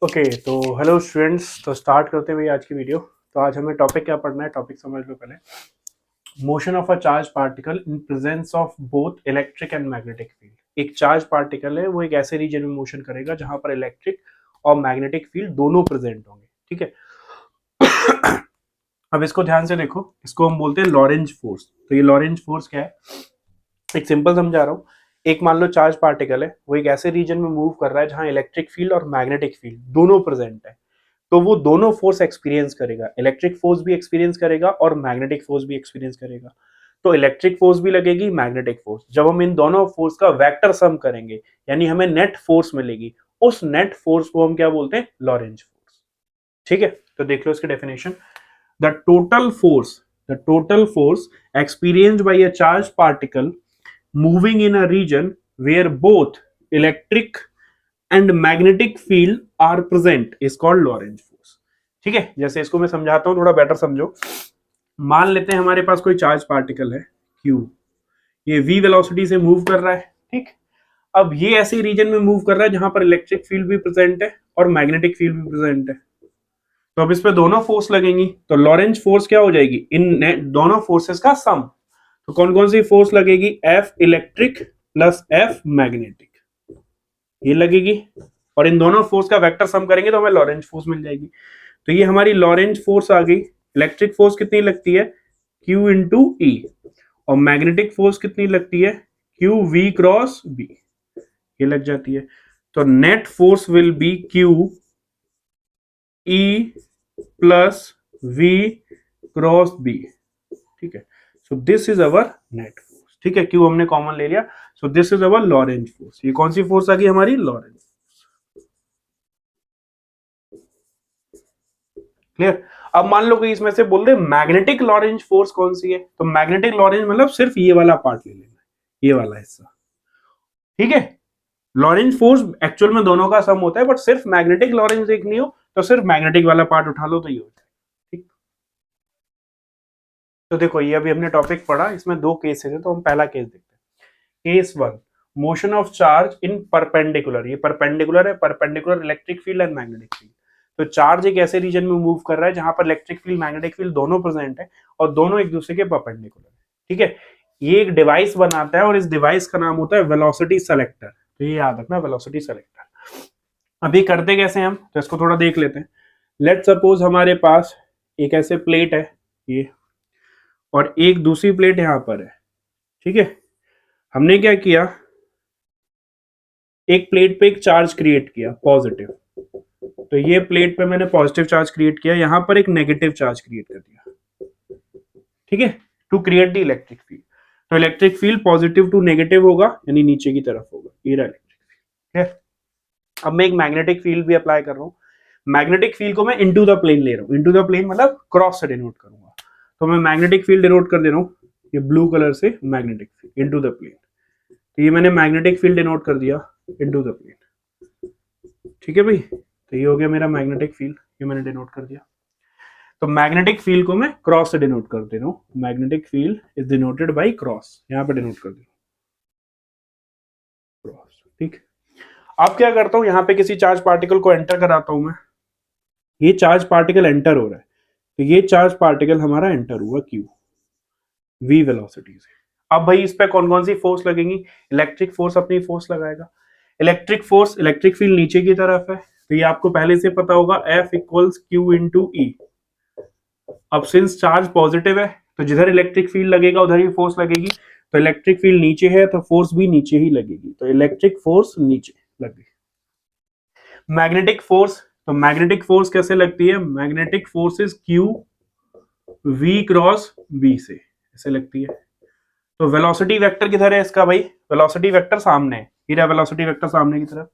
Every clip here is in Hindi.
ओके तो हेलो स्टूडेंट्स, तो स्टार्ट करते हुए आज की वीडियो। तो आज हमें टॉपिक क्या पढ़ना है, टॉपिक समझ लो पहले। Motion of a charge particle in presence of both electric and magnetic field. एक चार्ज पार्टिकल है, वो एक ऐसे रीजन में मोशन करेगा जहां पर इलेक्ट्रिक और मैग्नेटिक फील्ड दोनों प्रेजेंट होंगे। ठीक है। अब इसको ध्यान से देखो, इसको हम बोलते हैं लॉरेंज फोर्स। तो ये लॉरेंज फोर्स क्या है, एक सिंपल समझा रहा हूँ। एक मान लो चार्ज पार्टिकल है, वो एक ऐसे रीजन में मूव कर रहा है जहां इलेक्ट्रिक फील्ड और मैग्नेटिक फील्ड दोनों प्रेजेंट है। तो वो दोनों फोर्स एक्सपीरियंस करेगा, इलेक्ट्रिक फोर्स भी एक्सपीरियंस करेगा और मैग्नेटिक फोर्स भी एक्सपीरियंस करेगा। तो इलेक्ट्रिक फोर्स भी लगेगी, मैग्नेटिक फोर्स। जब हम इन दोनों फोर्स का वेक्टर सम करेंगे, यानी हमें नेट फोर्स मिलेगी, उस नेट फोर्स को हम क्या बोलते हैं, लॉरेंज फोर्स। ठीक है, तो देख लो इसकी definition. The total force experienced by a charged particle moving in a region where both electric and magnetic field are present is called Lorentz force। ठीक है, जैसे इसको मैं समझाता हूं, थोड़ा बेटर समझो। मान लेते हैं हमारे पास कोई चार्ज पार्टिकल है Q, ये v वेलोसिटी से मूव कर रहा है। ठीक, अब ये ऐसे रीजन में मूव कर रहा है जहां पर इलेक्ट्रिक फील्ड भी प्रेजेंट है और मैग्नेटिक फील्ड भी प्रेजेंट है। तो अब इस पे दोनों फोर्स लगेंगी, तो लॉरेंज फोर्स क्या हो जाएगी, इन दोनों फोर्सेस का सम। तो कौन कौन सी फोर्स लगेगी, F electric plus F magnetic, ये लगेगी। और इन दोनों फोर्स का वेक्टर सम करेंगे तो हमें लॉरेंज फोर्स मिल जाएगी। तो ये हमारी लॉरेंज फोर्स आ गई। इलेक्ट्रिक फोर्स कितनी लगती है, Q इंटू ई, और मैग्नेटिक फोर्स कितनी लगती है, Q V क्रॉस B, ये लग जाती है। तो net force will be Q E plus V cross B। ठीक है, so this is our net force. ठीक है, Q हमने कॉमन ले लिया, so this is our Lorentz force. ये कौन सी फोर्स आ गई हमारी, लॉरेंज। क्लियर। अब मान लो कि इसमें से बोल रहे मैग्नेटिक लॉरेंज फोर्स कौन सी है, तो मैग्नेटिक लॉरेंज मतलब सिर्फ ये वाला पार्ट ले लेना, ये वाला हिस्सा। ठीक है, लॉरेंज फोर्स एक्चुअल में दोनों का सम होता है, बट सिर्फ मैग्नेटिक लॉरेंज देखनी हो तो सिर्फ मैग्नेटिक वाला पार्ट उठा लो तो ये हो जाए। ठीक, तो देखो ये अभी हमने टॉपिक पढ़ा, इसमें दो केसेस है, तो हम पहला केस देखते हैं। Case one, motion of charge in perpendicular. ये परपेंडिकुलर है, perpendicular electric field and magnetic field. तो चार्ज एक ऐसे रीजन में मूव कर रहा है जहां पर इलेक्ट्रिक फील्ड मैग्नेटिक फील्ड दोनों प्रेजेंट है और दोनों एक दूसरे के परपेंडिकुलर है। ठीक है, ये एक डिवाइस बनाता है और इस डिवाइस का नाम होता है वेलोसिटी सेलेक्टर। तो ये याद रखना, वेलोसिटी सेलेक्टर। अभी करते कैसे हम, तो इसको थोड़ा देख लेते हैं। लेट सपोज हमारे पास एक ऐसे प्लेट है ये, और एक दूसरी प्लेट यहां पर है। ठीक है, हमने क्या किया, एक प्लेट पे एक चार्ज क्रिएट किया पॉजिटिव, तो ये प्लेट पे मैंने पॉजिटिव चार्ज क्रिएट किया, यहां पर एक नेगेटिव चार्ज क्रिएट कर दिया। ठीक है, to create the electric field. तो electric field positive to negative होगा, यानी नीचे की तरफ होगा, ये रहा इलेक्ट्रिक फील्ड। है, अब मैं एक मैग्नेटिक फील्ड भी अप्लाई कर रहा हूँ। मैग्नेटिक फील्ड को मैं इनटू द प्लेन ले रहा हूँ, इनटू द प्लेन मतलब क्रॉस से डिनोट करूंगा। तो मैं मैग्नेटिक फील्ड डिनोट कर दे रहा हूँ, ये ब्लू कलर से magnetic field into the plane. तो ये मैंने मैग्नेटिक फील्ड डिनोट कर दिया इनटू द प्लेन। ठीक है भाई, तो ये हो गया मेरा मैग्नेटिक फील्ड, ये मैंने डिनोट कर दिया। तो मैग्नेटिक फील्ड को मैं क्रॉस से डिनोट कर दे रहा हूँ, magnetic field is denoted by cross, यहां पे डिनोट कर दे रहा हूं, क्रॉस। ठीक, अब क्या करता हूं, यहां पे किसी चार्ज पार्टिकल को एंटर कराता हूं मैं। ये चार्ज पार्टिकल एंटर हो रहा है, तो ये चार्ज पार्टिकल हमारा एंटर हुआ Q V वेलोसिटी से। अब भाई इस पे कौन कौन सी फोर्स लगेंगी, इलेक्ट्रिक फोर्स अपनी फोर्स लगाएगा। इलेक्ट्रिक फोर्स, इलेक्ट्रिक फील्ड नीचे की तरफ है, तो ये आपको पहले से पता होगा, F equals Q into E। अब सिंस चार्ज पॉजिटिव है, तो जिधर इलेक्ट्रिक फील्ड लगेगा उधर ही फोर्स लगेगी। तो इलेक्ट्रिक फील्ड नीचे है तो फोर्स भी नीचे ही लगेगी, तो इलेक्ट्रिक फोर्स नीचे लगेगी। मैग्नेटिक फोर्स, तो मैग्नेटिक फोर्स कैसे लगती है, magnetic force is Q V cross B से, ऐसे लगती है। तो वेलोसिटी वेक्टर किधर है इसका भाई, वेलोसिटी वेक्टर सामने है, ये वेलोसिटी वेक्टर सामने की तरफ।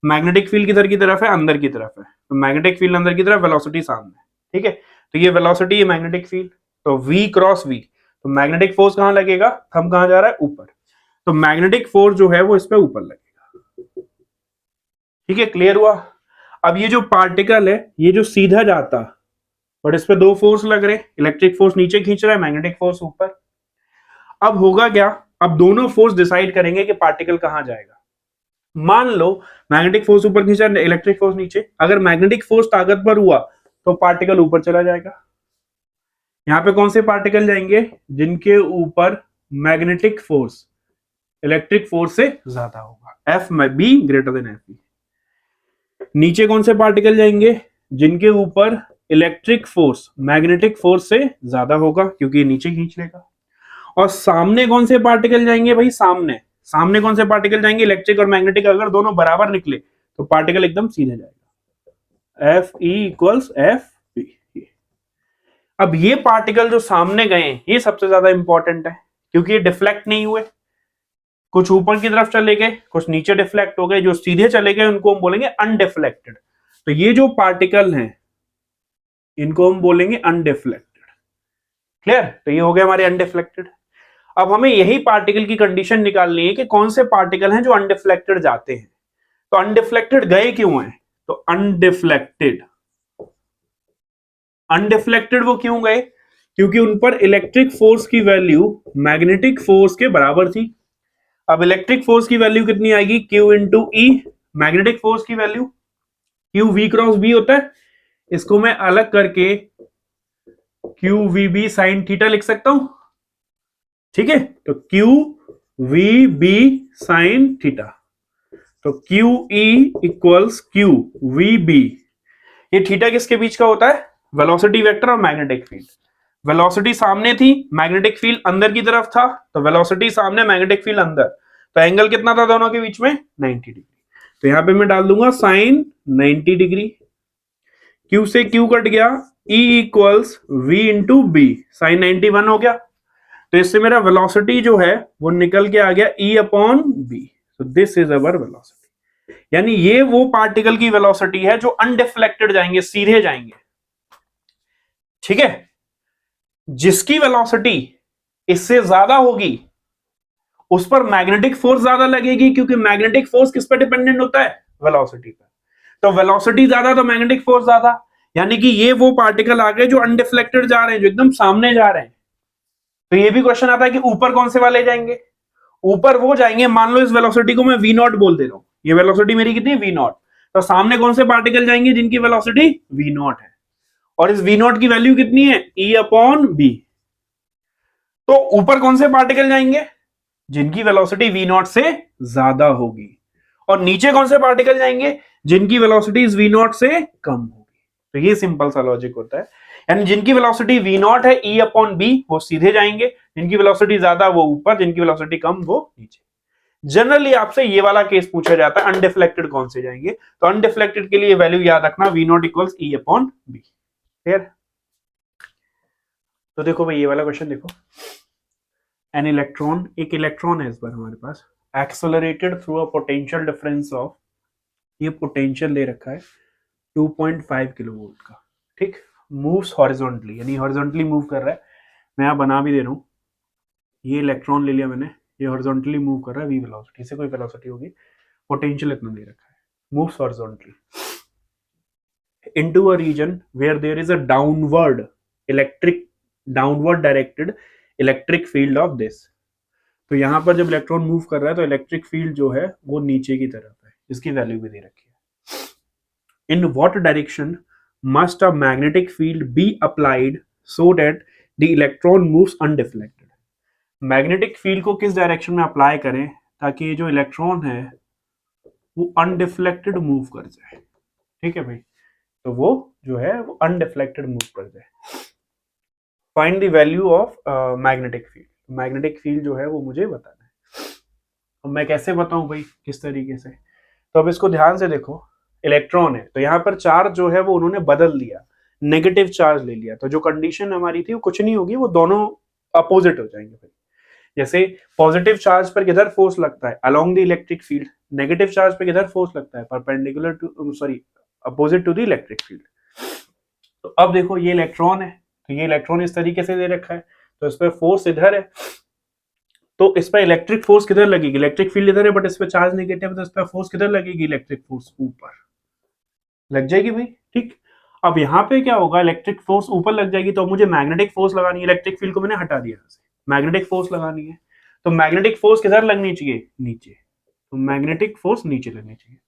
मैग्नेटिक फील्ड किधर की तरफ है, अंदर की तरफ है, तो मैग्नेटिक फील्ड अंदर की तरफ, वेलोसिटी सामने। ठीक है, तो ये वेलोसिटी, ये मैग्नेटिक फील्ड, तो V क्रॉस V। तो मैग्नेटिक फोर्स कहां लगेगा, थंब कहां जा रहा है, ऊपर। तो मैग्नेटिक फोर्स जो है वो इस पे ऊपर लगेगा। ठीक है, क्लियर हुआ। अब ये जो पार्टिकल है, ये जो सीधा जाता, बट इस पे दो फोर्स लग रहे, इलेक्ट्रिक फोर्स नीचे खींच रहा है, मैग्नेटिक फोर्स ऊपर। अब होगा क्या, अब दोनों फोर्स डिसाइड करेंगे कि पार्टिकल कहां जाएगा। मान लो मैग्नेटिक फोर्स ऊपर खींचा, इलेक्ट्रिक फोर्स नीचे, अगर मैग्नेटिक फोर्स ताकत पर हुआ तो पार्टिकल ऊपर चला जाएगा। यहां पे कौन से पार्टिकल जाएंगे? जिनके ऊपर मैग्नेटिक फोर्स इलेक्ट्रिक फोर्स से ज्यादा होगा, एफ में b greater than f b. नीचे कौन से पार्टिकल जाएंगे? जिनके ऊपर इलेक्ट्रिक फोर्स मैग्नेटिक फोर्स से ज्यादा होगा, क्योंकि ये नीचे खींच लेगा। और सामने कौन से पार्टिकल जाएंगे भाई? सामने सामने कौन से पार्टिकल जाएंगे? इलेक्ट्रिक और मैग्नेटिक अगर दोनों बराबर निकले तो पार्टिकल एकदम सीधे जाएगा, f e equals f b. अब ये पार्टिकल जो सामने गए ये सबसे ज्यादा इंपॉर्टेंट है, क्योंकि ये डिफ्लेक्ट नहीं हुए, कुछ ऊपर की तरफ चले गए, कुछ नीचे डिफ्लेक्ट हो गए, जो सीधे चले गए उनको हम बोलेंगे अनडिफ्लेक्टेड। तो ये जो पार्टिकल हैं इनको हम बोलेंगे अनडिफ्लेक्टेड। क्लियर? तो ये हो गए हमारे अनडिफ्लेक्टेड। अब हमें यही पार्टिकल की कंडीशन निकालनी है कि कौन से पार्टिकल हैं जो अनडिफ्लेक्टेड जाते हैं। तो अनडिफ्लेक्टेड गए क्यों हैं? तो अनडिफ्लेक्टेड अनडिफ्लेक्टेड वो क्यों गए? क्योंकि उन पर इलेक्ट्रिक फोर्स की वैल्यू मैग्नेटिक फोर्स के बराबर थी। अब इलेक्ट्रिक फोर्स की वैल्यू कितनी आएगी? Q इंटू ई, मैग्नेटिक फोर्स की value Q V cross B होता है, इसको मैं अलग करके Q V B sine theta लिख सकता हूं। ठीक है, तो Q V B sine theta, तो Q E equals Q V B। ये थीटा किसके बीच का होता है? वेलोसिटी वेक्टर और मैग्नेटिक फील्ड। वेलोसिटी सामने थी, मैग्नेटिक फील्ड अंदर की तरफ था, तो वेलोसिटी सामने, मैग्नेटिक फील्ड अंदर, तो एंगल कितना था दोनों के बीच में? 90 डिग्री। तो यहां पे मैं डाल दूंगा साइन 90 डिग्री। Q से Q कट गया, E equals V into b, sine 91 हो गया। तो इससे मेरा वेलोसिटी जो है वो निकल के आ गया E अपॉन बी। तो दिस इज अवर वेलोसिटी। यानी ये वो पार्टिकल की वेलोसिटी है जो अनडिफ्लेक्टेड जाएंगे, सीधे जाएंगे। ठीक है, जिसकी वेलोसिटी इससे ज्यादा होगी उस पर मैग्नेटिक फोर्स ज्यादा लगेगी, क्योंकि मैग्नेटिक फोर्स किस पर डिपेंडेंट होता है? वेलोसिटी पर। तो वेलोसिटी ज्यादा तो मैग्नेटिक फोर्स ज्यादा, यानी कि ये वो पार्टिकल आ गए जो अनडिफ्लेक्टेड जा रहे हैं, जो एकदम सामने जा रहे हैं। तो ये भी क्वेश्चन आता है कि ऊपर कौन से वाले जाएंगे? ऊपर वो जाएंगे, मान लो इस वेलोसिटी को मैं वी नॉट बोल दे रहा हूं, ये वेलोसिटी मेरी कितनी? V naught. तो सामने कौन से पार्टिकल जाएंगे जिनकी वेलोसिटी वी नॉट है, और इस वी नॉट की वैल्यू कितनी है? E upon b. तो ऊपर कौन से पार्टिकल जाएंगे? जिनकी वेलोसिटी वी नॉट से ज्यादा होगी। और नीचे कौन से पार्टिकल जाएंगे? जिनकी वेलोसिटी वी नॉट से कम होगी। तो ये सिंपल सा लॉजिक होता है, यानी जिनकी वेलोसिटी वी नॉट है E अपॉन बी वो सीधे जाएंगे, जिनकी वेलोसिटी ज्यादा वो ऊपर, जिनकी वेलोसिटी कम वो नीचे। जनरली आपसे ये वाला केस पूछा जाता है, अनडिफ्लेक्टेड कौन से जाएंगे। तो अनडिफ्लेक्टेड के लिए वैल्यू याद रखना, v naught equals E upon b. Clear? तो देखो भाई ये वाला क्वेश्चन देखो, एन इलेक्ट्रॉन, एक इलेक्ट्रॉन है इस बार हमारे पास, accelerated through a potential difference of, ये पोटेंशियल दे रखा है 2.5 किलोवोल्ट का। ठीक, मूव्स हॉरिजॉन्टली, यानी हॉरिजॉन्टली मूव कर रहा है। मैं यहां बना भी दे रहा हूं, ये इलेक्ट्रॉन ले लिया मैंने, ये हॉरिजॉन्टली मूव कर रहा है, वी वेलोसिटी से कोई वेलोसिटी होगी, पोटेंशियल इतना दे रखा है, moves horizontally into a region where there is a downward directed electric field of this। तो यहां पर जब इलेक्ट्रॉन मूव कर रहा है तो इलेक्ट्रिक फील्ड जो है वो नीचे की तरफ है, इसकी वैल्यू भी दे रखी है। In what direction must a magnetic field be applied so that the electron moves undeflected. Magnetic field को किस डायरेक्शन में अप्लाई करें ताकि ये जो इलेक्ट्रॉन है वो अनडिफ्लेक्टेड मूव कर जाए। ठीक है भाई, तो वो जो है वो अनडिफ्लेक्टेड मूव कर जाए। Find the value of magnetic field, magnetic field जो है वो मुझे बताना है। अब मैं कैसे बताऊं भाई, किस तरीके से? तो अब इसको ध्यान से देखो, इलेक्ट्रॉन है तो यहाँ पर चार्ज जो है वो उन्होंने बदल दिया, नेगेटिव चार्ज ले लिया, तो जो कंडीशन हमारी थी वो कुछ नहीं होगी, वो दोनों अपोजिट हो जाएंगे भाई। जैसे पॉजिटिव चार्ज पर किधर फोर्स लगता है? Along the electric field. Negative charge पर किधर फोर्स लगता है? Perpendicular to, sorry, opposite to the electric field. तो अब देखो ये इलेक्ट्रॉन है, तो ये इलेक्ट्रॉन इस तरीके से दे रखा है, तो इस पर फोर्स इधर है, तो इस पर इलेक्ट्रिक फोर्स किधर लगेगी? इलेक्ट्रिक फील्ड इधर है बट इस पर चार्ज नेगेटिव है, तो इस पर फोर्स किधर लगेगी? इलेक्ट्रिक फोर्स ऊपर लग जाएगी भाई। ठीक, अब यहाँ पे क्या होगा? इलेक्ट्रिक फोर्स ऊपर लग जाएगी, तो मुझे मैग्नेटिक फोर्स लगानी है, इलेक्ट्रिक फील्ड को मैंने हटा दिया, मैग्नेटिक फोर्स लगानी है, तो मैग्नेटिक फोर्स किधर लगनी चाहिए? नीचे। तो मैग्नेटिक फोर्स नीचे लगनी चाहिए।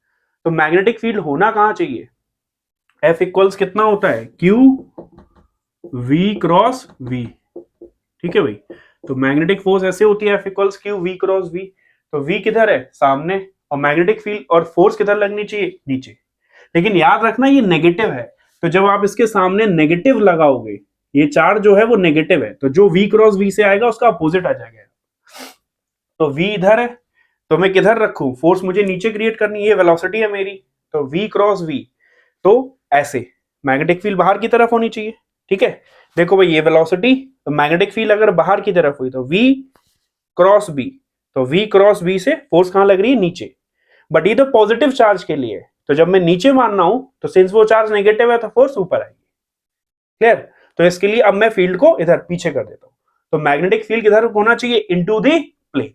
तो मैग्नेटिक फील्ड होना कहां चाहिए, F इक्वल्स कितना होता है, Q V क्रॉस V, ठीक है भाई। तो मैग्नेटिक फोर्स ऐसे होती है F equals Q V cross V। तो V किधर है, सामने, और मैग्नेटिक फील्ड और फोर्स किधर लगनी चाहिए, नीचे। लेकिन याद रखना ये नेगेटिव है, तो जब आप इसके सामने नेगेटिव लगाओगे, ये चार्ज जो है वो नेगेटिव है, तो जो V क्रॉस V से आएगा उसका अपोजिट आ जाएगा। तो V इधर है, तो मैं किधर रखूं, फोर्स मुझे नीचे क्रिएट करनी है, वेलोसिटी है मेरी, तो V क्रॉस V, तो ऐसे मैग्नेटिक फील्ड बाहर की तरफ होनी चाहिए, ठीक है। देखो भाई ये वेलोसिटी, तो मैग्नेटिक फील्ड अगर बाहर की तरफ हुई तो V क्रॉस B, तो V क्रॉस B से फोर्स कहां लग रही है, नीचे। बट ये तो पॉजिटिव चार्ज के लिए है, तो जब मैं नीचे मानना हूं तो सिंस वो चार्ज नेगेटिव है तो फोर्स ऊपर आएगी, क्लियर। तो इसके लिए अब मैं फील्ड को इधर पीछे कर देता हूं, तो मैग्नेटिक फील्ड किधर होना चाहिए, इनटू द प्लेन।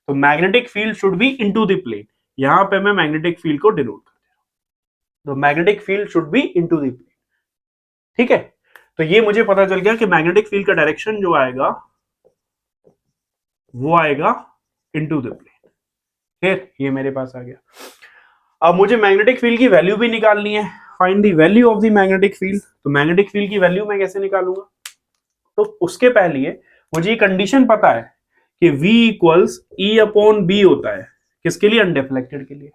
तो magnetic field should be into the plane, यहां पे मैं मैग्नेटिक फील्ड को डिनोट कर दे रहा हूं। तो magnetic field should be into the plane, ठीक है। तो ये मुझे पता चल गया कि मैग्नेटिक फील्ड का डायरेक्शन जो आएगा वो आएगा इनटू द प्लेन, क्लियर। ये मेरे पास आ गया। अब मुझे मैग्नेटिक फील्ड की वैल्यू भी निकालनी है, find the value of the magnetic field. तो मैग्नेटिक फील्ड की वैल्यू मैं कैसे निकालूंगा, तो उसके पहले मुझे ये कंडीशन पता है कि V equals E upon B होता है, किसके लिए, अनडिफ्लेक्टेड के लिए।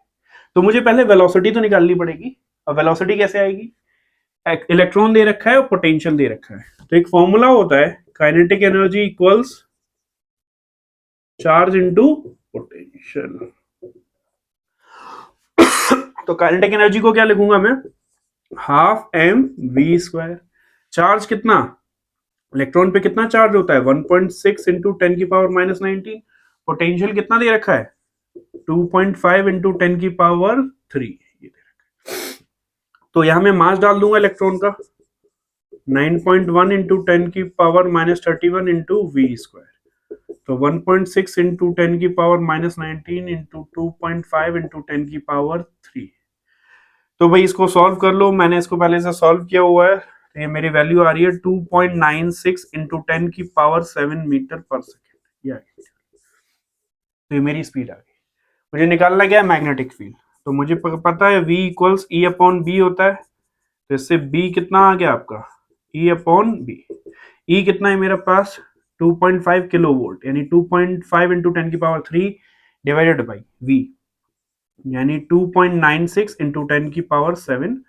तो मुझे पहले वेलोसिटी तो निकालनी पड़ेगी। अब वेलोसिटी कैसे आएगी, इलेक्ट्रॉन दे रखा है और पोटेंशियल दे रखा है, तो एक फॉर्मूला होता है kinetic energy equals charge into potential. तो काइनेटिक एनर्जी को क्या लिखूंगा मैं, हाफ mv²। चार्ज कितना, इलेक्ट्रॉन पे कितना चार्ज होता है, 1.6 इंटू 10 की पावर -19। पोटेंशियल कितना दे रखा है, 2.5 इंटू 10 की पावर 3, ये दे रखा है। तो यहां मैं मास डाल दूंगा इलेक्ट्रॉन का, 9.1 इंटू 10 की पावर -31 इंटू v²। तो 1.6 इंटू 10 की पावर -19 इंटू 2.5 इंटू 10 की पावर 3। तो भाई इसको सॉल्व कर लो, मैंने इसको पहले से सॉल्व किया हुआ है। तो ये मेरी वैल्यू आ रही है 2.96 इंटू 10 की पावर 7 मीटर पर सेकेंड, ये तो ये मेरी स्पीड आ गई। मुझे निकालना क्या है, मैग्नेटिक फील्ड। तो मुझे पता है V equals E upon B होता है, तो इससे B कितना आ गया आपका, E अपॉन B। E कितना है मेरे पास, 2.5 किलो वोल्ट, यानी 2.5 इंटू 10 की पावर 3 डिवाइडेड बाई V, यानी 2.96 इंटू 10 की पावर 7।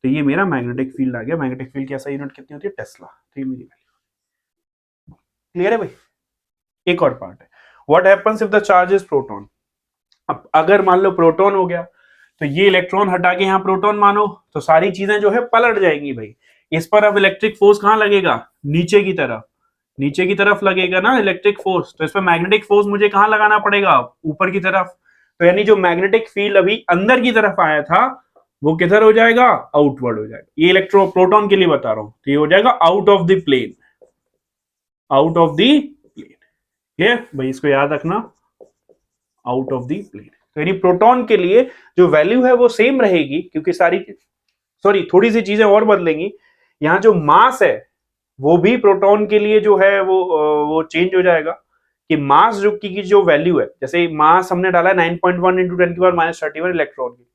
तो ये मेरा मैग्नेटिक फील्ड आ गया। मैग्नेटिक फील्ड की ऐसा यूनिट कितनी होती है, टेस्ला। तो ये मेरी वैल्यू क्लियर है भाई। एक और पार्ट है, what happens if the charge is proton. अब अगर मान लो प्रोटॉन हो गया, तो ये इलेक्ट्रॉन हटा के यहाँ प्रोटॉन मानो, तो सारी चीजें जो है पलट जाएंगी भाई। इस पर अब इलेक्ट्रिक फोर्स कहाँ लगेगा, नीचे की तरफ, नीचे की तरफ लगेगा ना इलेक्ट्रिक फोर्स। तो इस पर मैग्नेटिक फोर्स मुझे कहाँ लगाना पड़ेगा, ऊपर की तरफ। तो यानी जो मैग्नेटिक फील्ड अभी अंदर की तरफ आया था वो किधर हो जाएगा, आउटवर्ड हो जाएगा। ये इलेक्ट्रो प्रोटॉन के लिए बता रहा हूं, तो ये हो जाएगा out of the plane, out of the plane. ये भाई इसको याद रखना, आउट ऑफ द प्लेन। तो यानी प्रोटॉन के लिए जो वैल्यू है वो सेम रहेगी, क्योंकि थोड़ी सी चीजें और बदलेंगी। यहाँ जो मास है वो भी प्रोटॉन के लिए जो है वो चेंज हो जाएगा, कि मास जो की जो वैल्यू है, जैसे मास हमने डाला है 9.1 इंटू 10 की पावर -31 इलेक्ट्रॉन की,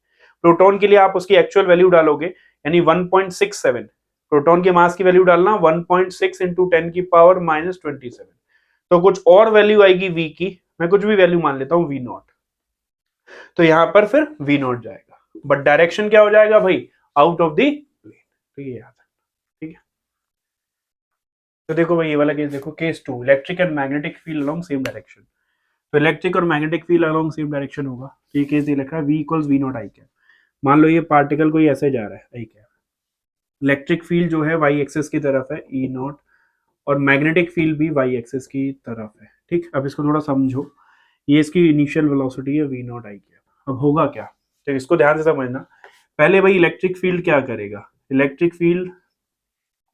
प्रोटॉन के लिए आप उसकी एक्चुअल वैल्यू डालोगे, यानी 1.67। प्रोटॉन के मास की वैल्यू डालना 1.6 इंटू 10 की पावर -27। तो कुछ और वैल्यू आएगी V की, मैं कुछ भी वैल्यू मान लेता हूं V0। तो यहां पर फिर V0 जाएगा, बट डायरेक्शन क्या हो जाएगा भाई, आउट ऑफ द प्लेन। तो ये याद है, ठीक है। तो देखो भाई ये वाला केस देखो, case 2, electric and magnetic field along same direction. तो इलेक्ट्रिक और magnetic field along same direction होगा। तो ये केस लिखा है V equals V0 I cap. मान लो ये पार्टिकल कोई ऐसे जा रहा है I कैप, इलेक्ट्रिक फील्ड जो है y एक्सिस की तरफ है E0, और मैग्नेटिक फील्ड भी y एक्सिस की तरफ है, ठीक। अब इसको थोड़ा समझो, ये इसकी इनिशियल वेलोसिटी है V0 I कैप। अब होगा क्या, तो इसको ध्यान से समझना। पहले भाई इलेक्ट्रिक फील्ड क्या करेगा, इलेक्ट्रिक फील्ड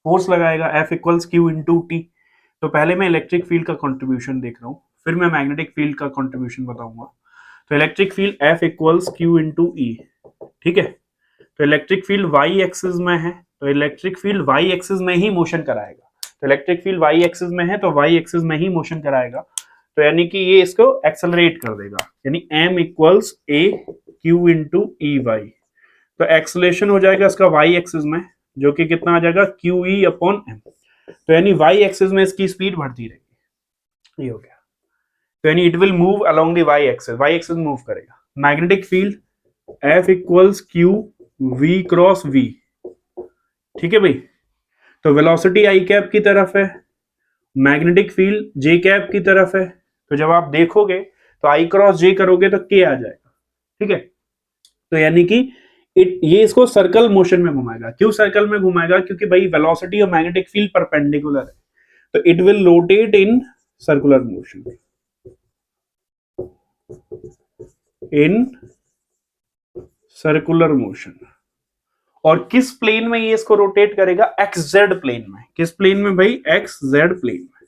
फोर्स लगाएगा F equals Q into T. तो पहले मैं इलेक्ट्रिक फील्ड का कंट्रीब्यूशन देख रहा हूँ, फिर मैं मैग्नेटिक फील्ड का कंट्रीब्यूशन बताऊंगा। तो electric field F equals Q into E, ठीक है। तो इलेक्ट्रिक फील्ड y एक्सिस में है, तो इलेक्ट्रिक फील्ड y एक्सिस में ही मोशन कराएगा। तो इलेक्ट्रिक फील्ड y एक्सिस में है तो y एक्सिस में ही मोशन कराएगा। तो यानी कि ये इसको एक्सेलरेट कर देगा, यानी m equals a Q into E Y. तो एक्सेलेरेशन हो जाएगा इसका वाई एक्सिस में, जो कि कितना आ जाएगा क्यू ई अपॉन एम। तो यानी वाई एक्सिस में इसकी स्पीड बढ़ती रहेगी, ये हो गया। तो यानी it will move along the Y axis move करेगा। Magnetic field F equals Q we cross V, ठीक है भाई। तो वेलोसिटी आई कैप की तरफ है, मैग्नेटिक फील्ड जे कैप की तरफ है। तो जब आप देखोगे तो आई क्रॉस जे करोगे तो के आ जाएगा, ठीक है। तो यानी कि ये इसको सर्कल मोशन में घुमाएगा। क्यों सर्कल में घुमाएगा? क्योंकि भाई वेलोसिटी और मैग्नेटिक फील्ड परपेंडिकुलर है, तो it will rotate in circular motion, in circular motion. और किस प्लेन में ये इसको रोटेट करेगा? एक्स जेड प्लेन में। किस प्लेन में भाई? एक्स जेड प्लेन में।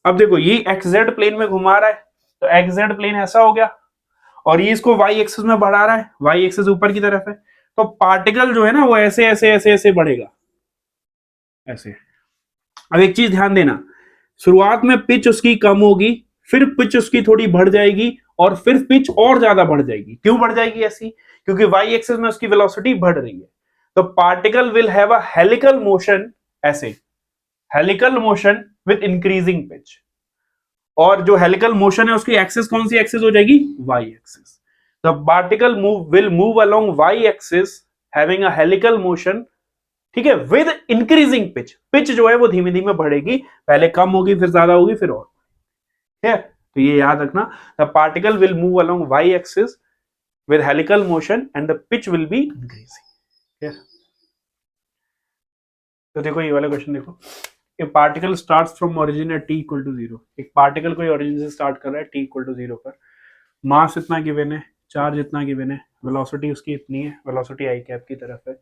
अब देखो ये एक्स जेड प्लेन में घुमा रहा है, तो एक्स जेड प्लेन ऐसा हो गया, और ये इसको वाई एक्सिस में बढ़ा रहा है, वाई एक्सिस ऊपर की तरफ है। तो पार्टिकल जो है ना वो ऐसे ऐसे ऐसे ऐसे बढ़ेगा, ऐसे। अब एक चीज ध्यान देना, शुरुआत में पिच उसकी कम होगी, फिर पिच उसकी थोड़ी बढ़ जाएगी, और फिर पिच और ज्यादा बढ़ जाएगी। क्यों बढ़ जाएगी ऐसी? क्योंकि वाई एक्सिस में उसकी वेलोसिटी बढ़ रही है। तो particle will have a helical motion, ऐसे helical motion with increasing pitch. और जो हेलिकल मोशन है उसकी एक्सिस कौन सी एक्सिस हो जाएगी? Y axis. The particle will move along y axis having a helical motion, ठीक है, विद इंक्रीजिंग पिच। पिच जो है वो धीमे धीमे बढ़ेगी, पहले कम होगी फिर ज्यादा होगी फिर और, ठीक है। तो ये याद रखना, the particle will move along y axis with helical motion and the pitch will be increasing. तो देखो ये वाला क्वेश्चन देखो, a particle starts from origin at t equal to zero. एक पार्टिकल कोई ओरिजिन से स्टार्ट कर रहा है टी इक्वल टू जीरो पर, मास इतना गिवन है, चार्ज इतना गिवन है, वेलोसिटी उसकी इतनी है, वेलोसिटी आई कैप की तरफ है,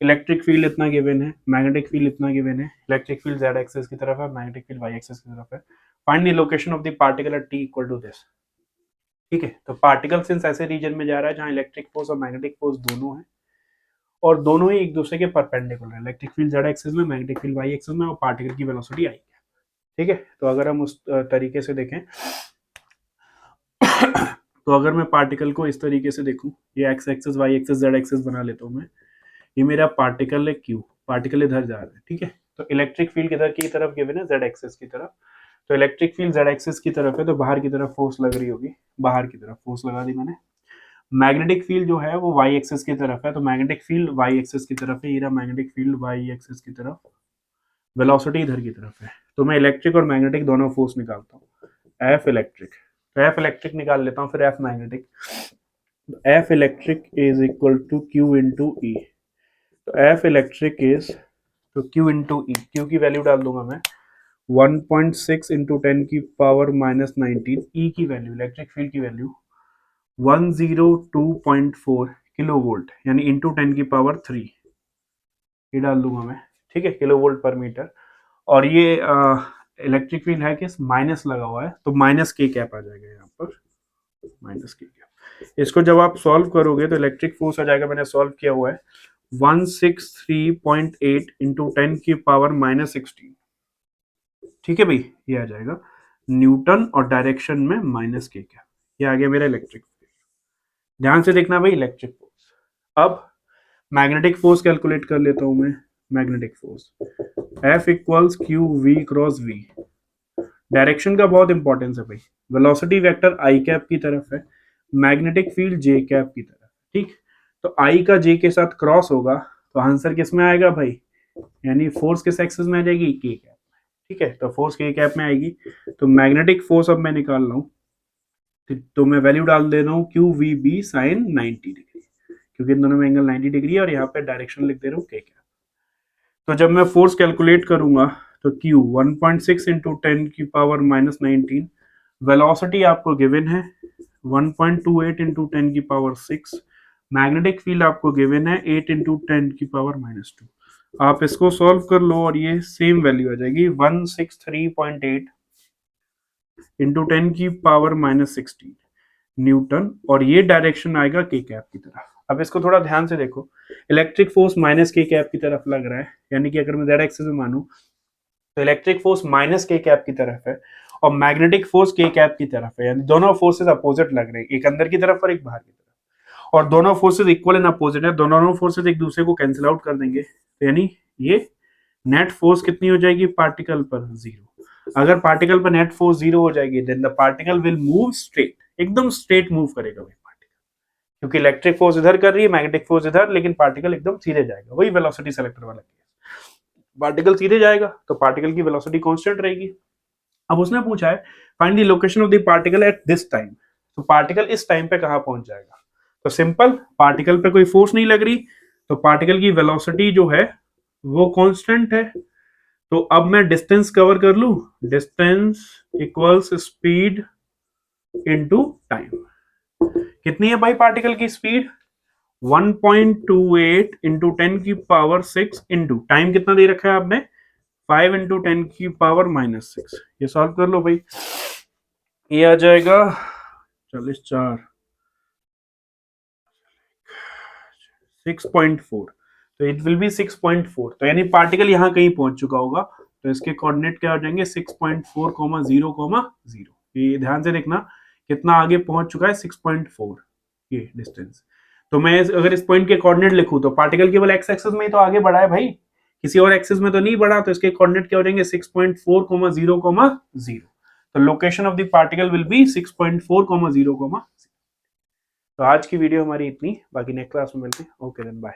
इलेक्ट्रिक फील्ड इतना गिवन है, मैग्नेटिक फील्ड इतना गिवन है, इलेक्ट्रिक फील्ड जेड एक्सिस की तरफ है, मैग्नेटिक फील्ड वाई एक्सिस की तरफ है। Find the location of the particle at t equal to this, ठीक है। तो पार्टिकल सिंस ऐसे रीजन में जा रहा है जहां इलेक्ट्रिक फोर्स और मैग्नेटिक फोर्स दोनों है, और दोनों ही एक दूसरे के परपेंडिकुलर है, इलेक्ट्रिक फील्ड जेड एक्सिस में, मैग्नेटिक फील्ड वाई एक्सिस में, और पार्टिकल की वेलोसिटी आई है, ठीक है। तो अगर हम उस तरीके से देखें तो अगर मैं पार्टिकल को इस तरीके से देखूं, ये x axis y axis z axis बना लेता हूं मैं, ये मेरा पार्टिकल है क्यू, पार्टिकल इधर जा रहा है, ठीक है। तो इलेक्ट्रिक फील्ड किधर की तरफ गिवन है? जेड एक्सिस की तरफ। तो इलेक्ट्रिक फील्ड जेड एक्सिस की तरफ है, तो बाहर की तरफ फोर्स लग रही होगी, बाहर की तरफ फोर्स लगा दी मैंने। मैग्नेटिक फील्ड जो है वो वाई एक्सिस की तरफ है, तो मैग्नेटिक फील्ड वाई एक्सिस की तरफ है, ये रहा मैग्नेटिक फील्ड वाई एक्सिस की तरफ, वेलोसिटी इधर की तरफ है। तो मैं इलेक्ट्रिक और मैग्नेटिक दोनों फोर्स निकालता हूँ, एफ इलेक्ट्रिक, तो एफ इलेक्ट्रिक निकाल लेता हूँ, फिर F magnetic. F electric is equal to Q into E. तो एफ इलेक्ट्रिक इज, तो क्यू इंटू ई, क्यू की वैल्यू डाल दूंगा मैं 1.6 इंटू 10 की पावर माइनस 19, ई की वैल्यू, इलेक्ट्रिक फील्ड की वैल्यू 102.4 किलो वोल्ट, यानी इंटू 10 की पावर 3, ये डाल दूंगा मैं, ठीक है, किलो वोल्ट पर मीटर। और ये इलेक्ट्रिक फील्ड है किस? माइनस लगा हुआ है, तो माइनस के कैप आ जाएगा यहाँ पर, माइनस के कैप। इसको जब आप सॉल्व करोगे तो इलेक्ट्रिक फोर्स आ जाएगा, मैंने सॉल्व किया हुआ है 163.8 इंटू 10 की पावर माइनस 16, ठीक है भाई, ये आ जाएगा न्यूटन, और डायरेक्शन में माइनस के कैप, ये आ गया मेरा इलेक्ट्रिक फील्ड। ध्यान से देखना भाई इलेक्ट्रिक फोर्स। अब मैग्नेटिक फोर्स कैलकुलेट कर लेता हूं मैं, magnetic force f equals Q we cross v. Direction का बहुत इंपॉर्टेंस है भाई, वेलोसिटी वेक्टर आई कैप की तरफ है, मैग्नेटिक फील्ड जे कैप की तरफ, ठीक। तो आई का जे के साथ क्रॉस होगा, तो आंसर किस में आएगा भाई? यानी फोर्स किस एक्सिस में आ जाएगी? के कैप में, ठीक है। तो फोर्स के कैप में आएगी, तो मैग्नेटिक फोर्स अब मैं निकाल रहा हूँ, तो मैं वैल्यू डाल दे रहा हूँ Q V B sine 90 degree, क्योंकि इन दोनों में एंगल 90 डिग्री है, और यहाँ पे डायरेक्शन लिख दे रहा हूँ के कैप। तो जब मैं फोर्स कैलकुलेट करूंगा तो Q 1.6 इंटू 10 की पावर माइनस 19, वेलोसिटी आपको गिवन है 1.28 इंटू 10 की पावर 6, मैग्नेटिक फील्ड आपको गिवन है 8 इंटू 10 की पावर माइनस 2। आप इसको सॉल्व कर लो और ये सेम वैल्यू आ जाएगी 163.8 इंटू 10 की पावर माइनस 16 न्यूटन, और ये डायरेक्शन आएगा के कैप की तरफ। अब इसको थोड़ा ध्यान से देखो, इलेक्ट्रिक फोर्स माइनस के कैप की तरफ लग रहा है, यानी कि अगर मैं जेड एक्सिस में मानूं तो इलेक्ट्रिक फोर्स माइनस के कैप की तरफ है, और मैग्नेटिक फोर्स के कैप की तरफ है, यानी दोनों फोर्सेस अपोजिट लग रहे हैं, एक अंदर की तरफ और एक बाहर की तरफ, और दोनों फोर्सेस इक्वल एंड अपोजिट है, दोनों फोर्सेस एक दूसरे को कैंसिल आउट कर देंगे, तो यानी ये नेट फोर्स कितनी हो जाएगी पार्टिकल पर, जीरो। अगर पार्टिकल पर नेट फोर्स जीरो हो जाएगी then the particle will move straight, एकदम स्ट्रेट मूव करेगा भाई पार्टिकल, क्योंकि इलेक्ट्रिक फोर्स इधर कर रही है, मैग्नेटिक फोर्स इधर, लेकिन पार्टिकल एकदम सीधे जाएगा, वही वेलोसिटी सेलेक्टर वाला केस, पार्टिकल सीधे जाएगा तो पार्टिकल की वेलोसिटी कांस्टेंट रहेगी। अब उसने पूछा है find the location of the particle at this time, तो पार्टिकल इस टाइम पे कहां पहुंच जाएगा, तो सिंपल, पार्टिकल पे कोई फोर्स नहीं लग रही, तो पार्टिकल की वेलोसिटी जो है वो कांस्टेंट है, तो अब मैं डिस्टेंस कवर कर लूं, distance equals speed into time, कितनी है भाई पार्टिकल की स्पीड, 1.28 इंटू 10 की पावर 6 इंटू टाइम कितना दे रखा है आपने, 5 इंटू 10 की पावर -6, ये सॉल्व कर लो भाई, ये आ जाएगा 44 6.4, तो इट विल बी 6.4, तो यानी पार्टिकल यहां कहीं पहुंच चुका होगा, तो इसके कोऑर्डिनेट क्या हो जाएंगे 6.4, 0,0, ये ध्यान से देखना कितना आगे पहुंच चुका है, 6.4 ये डिस्टेंस। तो मैं अगर इस पॉइंट के कोऑर्डिनेट लिखूं तो पार्टिकल केवल एक्स एक्सिस में ही तो आगे बढ़ा है भाई, किसी और एक्सिस में तो नहीं बढ़ा, तो इसके कोऑर्डिनेट क्या हो जाएंगे 6.4, 0,0, तो location of the particle will be 6.4, 0,0। तो आज की वीडियो हमारी इतनी, बाकी नेक्स्ट क्लास में मिलते हैं, ओके देन बाय।